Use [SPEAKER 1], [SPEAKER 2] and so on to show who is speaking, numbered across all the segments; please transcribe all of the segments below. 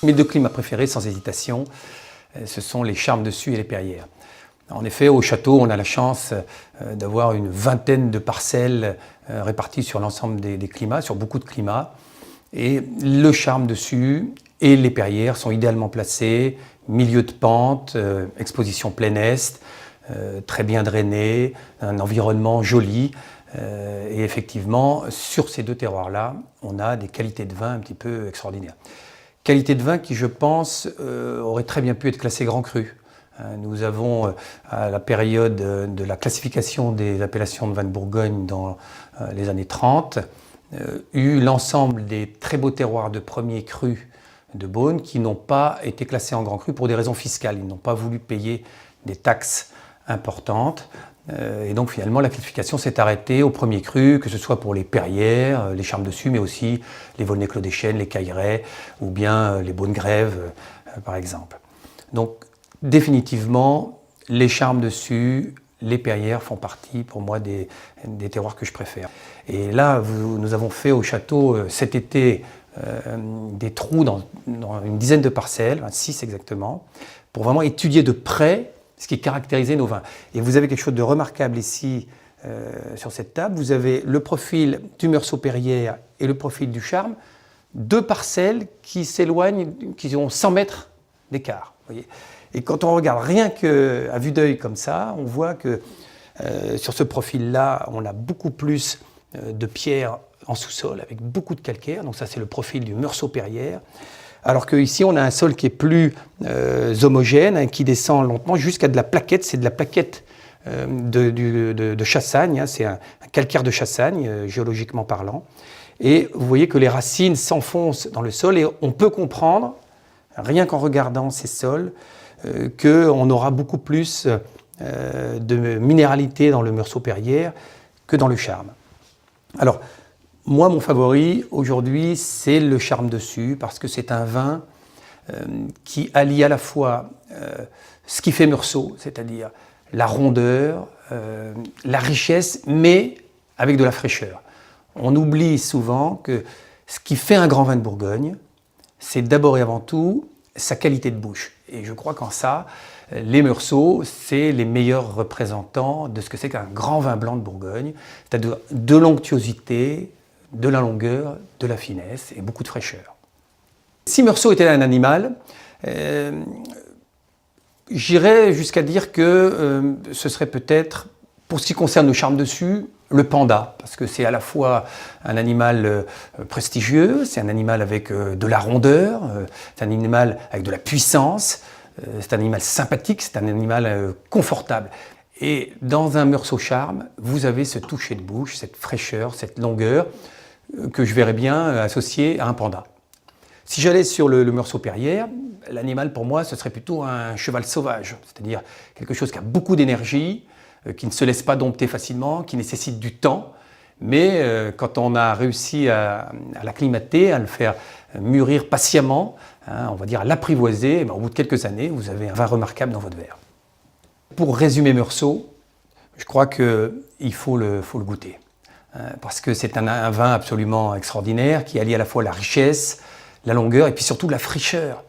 [SPEAKER 1] Mes deux climats préférés, sans hésitation, ce sont les Charmes dessus et les Perrières. En effet, au château, on a la chance d'avoir une vingtaine de parcelles réparties sur l'ensemble des climats, sur beaucoup de climats. Et le Charme dessus et les Perrières sont idéalement placés, milieu de pente, exposition plein est, très bien drainé, un environnement joli. Et effectivement, sur ces deux terroirs-là, on a des qualités de vin un petit peu extraordinaires. Qualité de vin qui, je pense, aurait très bien pu être classée Grand Cru. Nous avons, à la période de la classification des appellations de vin de Bourgogne dans les années 30, eu l'ensemble des très beaux terroirs de premier cru de Beaune qui n'ont pas été classés en Grand Cru pour des raisons fiscales. Ils n'ont pas voulu payer des taxes importantes. Et donc finalement la classification s'est arrêtée au premier cru, que ce soit pour les Perrières, les Charmes dessus, mais aussi les Volnay-Clos des Chênes, les Caillerets ou bien les Beaune-Grève par exemple. Donc définitivement les Charmes dessus, les Perrières font partie pour moi des terroirs que je préfère. Et là nous avons fait au château cet été des trous dans une dizaine de parcelles, 6 exactement, pour vraiment étudier de près ce qui caractérisait nos vins. Et vous avez quelque chose de remarquable ici sur cette table. Vous avez le profil du Meursault Perrières et le profil du Charme, deux parcelles qui s'éloignent, qui ont 100 mètres d'écart. Et quand on regarde rien qu'à vue d'œil comme ça, on voit que sur ce profil-là, on a beaucoup plus de pierres en sous-sol, avec beaucoup de calcaire. Donc ça, c'est le profil du Meursault Perrières. Alors qu'ici, on a un sol qui est plus homogène, hein, qui descend lentement jusqu'à de la plaquette. C'est de la plaquette de Chassagne, hein, c'est un calcaire de Chassagne, géologiquement parlant. Et vous voyez que les racines s'enfoncent dans le sol et on peut comprendre, rien qu'en regardant ces sols, qu'on aura beaucoup plus de minéralité dans le Meursault Perrières que dans le Charme. Alors, moi, mon favori aujourd'hui, c'est le Charme dessus, parce que c'est un vin qui allie à la fois ce qui fait Meursault, c'est-à-dire la rondeur, la richesse, mais avec de la fraîcheur. On oublie souvent que ce qui fait un grand vin de Bourgogne, c'est d'abord et avant tout sa qualité de bouche. Et je crois qu'en ça, les Meursault, c'est les meilleurs représentants de ce que c'est qu'un grand vin blanc de Bourgogne, c'est-à-dire de l'onctuosité, de la longueur, de la finesse et beaucoup de fraîcheur. Si Meursault était un animal, j'irais jusqu'à dire que ce serait peut-être, pour ce qui concerne le Charme dessus, le panda, parce que c'est à la fois un animal prestigieux, c'est un animal avec de la rondeur, c'est un animal avec de la puissance, c'est un animal sympathique, c'est un animal confortable. Et dans un Meursault Charme, vous avez ce toucher de bouche, cette fraîcheur, cette longueur, que je verrais bien associé à un panda. Si j'allais sur le Meursault Perrières, l'animal pour moi ce serait plutôt un cheval sauvage, c'est-à-dire quelque chose qui a beaucoup d'énergie, qui ne se laisse pas dompter facilement, qui nécessite du temps, mais quand on a réussi à l'acclimater, à le faire mûrir patiemment, hein, on va dire à l'apprivoiser, au bout de quelques années, vous avez un vin remarquable dans votre verre. Pour résumer Meursault, je crois qu'il faut le goûter. Parce que c'est un vin absolument extraordinaire qui allie à la fois la richesse, la longueur et puis surtout la fraîcheur.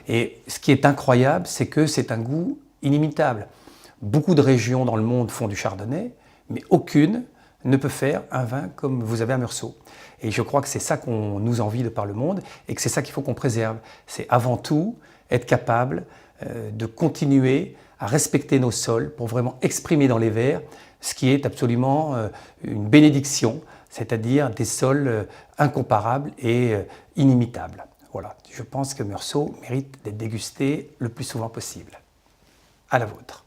[SPEAKER 1] Et ce qui est incroyable, c'est que c'est un goût inimitable. Beaucoup de régions dans le monde font du chardonnay, mais aucune ne peut faire un vin comme vous avez à Meursault. Et je crois que c'est ça qu'on nous envie de par le monde et que c'est ça qu'il faut qu'on préserve. C'est avant tout être capable de continuer à respecter nos sols pour vraiment exprimer dans les verres ce qui est absolument une bénédiction, c'est-à-dire des sols incomparables et inimitables. Voilà, je pense que Meursault mérite d'être dégusté le plus souvent possible. À la vôtre.